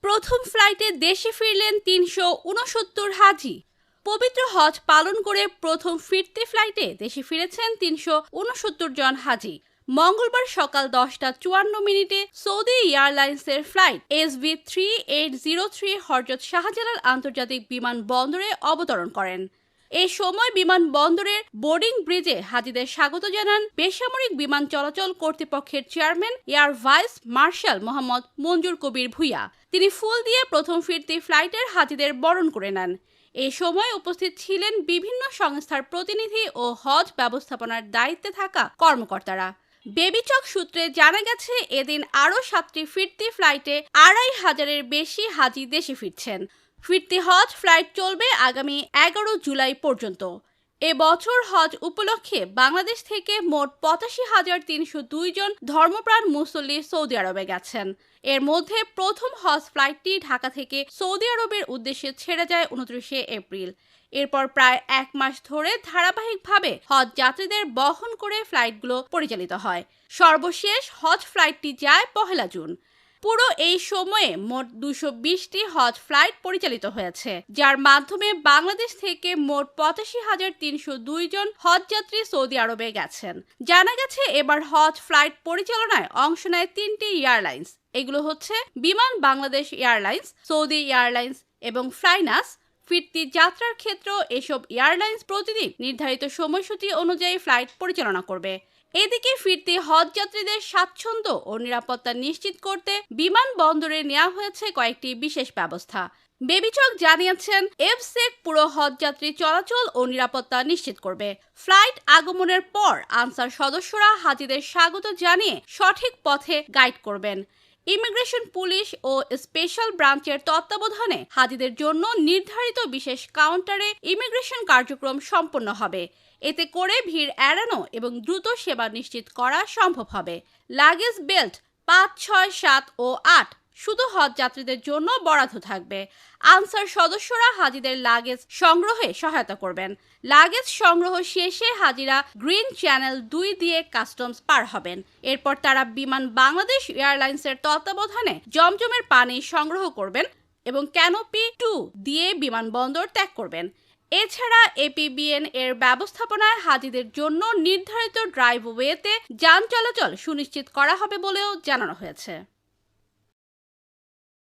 প্রথম ফ্লাইটে দেশে ফিরলেন ৩৬৯ হাজি। পবিত্র হজ পালন করে প্রথম ফিরতি ফ্লাইটে দেশে ফিরেছেন ৩৬৯ জন হাজি। মঙ্গলবার সকাল 10টা 54 মিনিটে সৌদি এয়ারলাইন্সের ফ্লাইট SV3803 হযরত শাহজালাল আন্তর্জাতিক বিমানবন্দরে অবতরণ করেন। এ সময় বিমানবন্দরের বোর্ডিং ব্রিজে হাজিদের স্বাগত জানান বেসামরিক বিমান চলাচল কর্তৃপক্ষের chairman air vice marshal Mohammad Manzur Kabir Bhuiyan. তিনি ফুল দিয়ে প্রথম ফিরতি ফ্লাইটের হাজিদের বরণ করে নেন। এ সময় উপস্থিত ছিলেন বিভিন্ন সংস্থার প্রতিনিধি ও হজ ব্যবস্থাপনার দায়িত্বে থাকা কর্মকর্তারা। বেবিচক সূত্রে জানা গেছে, এদিন আরও 7টি ফিরতি ফ্লাইটে ২৫০০-এর বেশি হাজি দেশে ফিরছেন। ফিরতি হজ ফ্লাইট চলবে আগামী ১১ জুলাই পর্যন্ত। এবছর হজ উপলক্ষে বাংলাদেশ থেকে মোট ৮৫,৩০২ জন ধর্মপ্রাণ মুসল্লি সৌদি আরবে গেছেন। এর মধ্যে প্রথম হজ ফ্লাইটটি ঢাকা থেকে সৌদি আরবের উদ্দেশ্যে ছেড়ে যায় ২৯ এপ্রিল। এরপর প্রায় ১ মাস ধরে ধারাবাহিকভাবে হজ যাত্রীদের বহন করে ফ্লাইটগুলো পরিচালিত হয়। সর্বশেষ হজ ফ্লাইটটি যায় ১ জুন। পুরো এই সময়ে মোট ২২০টি হজ ফ্লাইট পরিচালিত হয়েছে, যার মাধ্যমে বাংলাদেশ থেকে মোট ৮৫,৩০২ জন হজযাত্রী সৌদি আরবে গেছেন। জানা গেছে, এবার হজ ফ্লাইট পরিচালনায় অংশ নেয় 3টি এয়ারলাইন্স। এগুলো হচ্ছে বিমান বাংলাদেশ এয়ারলাইন্স, সৌদি এয়ারলাইন্স এবং ফ্লাইনাস। ফিরতি যাত্রার ক্ষেত্রেও এসব এয়ারলাইন্স প্রতিদিন নির্ধারিত সময়সূচি অনুযায়ী ফ্লাইট পরিচালনা করবে। এদিকে ফিরতি হজ যাত্রীদের স্বাচ্ছন্দ্য ও নিরাপত্তা নিশ্চিত করতে বিমানবন্দরে নেওয়া হয়েছে কয়েকটি বিশেষ ব্যবস্থা। বেবিচক জানিয়েছেন, এফসেক পুরো হজযাত্রী চলাচল ও নিরাপত্তা নিশ্চিত করবে। ফ্লাইট আগমনের পর আনসার সদস্যরা হাজিদের স্বাগত জানিয়ে সঠিক পথে গাইড করবেন। ইমিগ্রেশন পুলিশ ও স্পেশাল ব্রাঞ্চের তত্ত্বাবধানে হাজিদের জন্য নির্ধারিত বিশেষ কাউন্টারে ইমিগ্রেশন কার্যক্রম সম্পন্ন হবে। এতে করে ভিড় এড়ানো এবং দ্রুত সেবা নিশ্চিত করা সম্ভব হবে। লাগেজ বেল্ট ৫, ৬, ৭ ও ৮ শুধু হজ যাত্রীদের জন্য বরাদ্দ থাকবে। আনসার সদস্যরা হাজিদের লাগেজ সংগ্রহে সহায়তা করবেন। লাগেজ সংগ্রহ শেষে হাজিরা গ্রিন চ্যানেল ২ দিয়ে কাস্টমস পার হবেন। এরপর তারা বিমান বাংলাদেশ এয়ারলাইন্সের তত্ত্বাবধানে জমজমের পানি সংগ্রহ করবেন এবং ক্যানোপি 2 দিয়ে বিমানবন্দর ত্যাগ করবেন। এছাড়া এপিবিএন এর ব্যবস্থাপনায় হাজিদের জন্য নির্ধারিত ড্রাইভওয়েতে যান চলাচল সুনিশ্চিত করা হবে বলেও জানানো হয়েছে।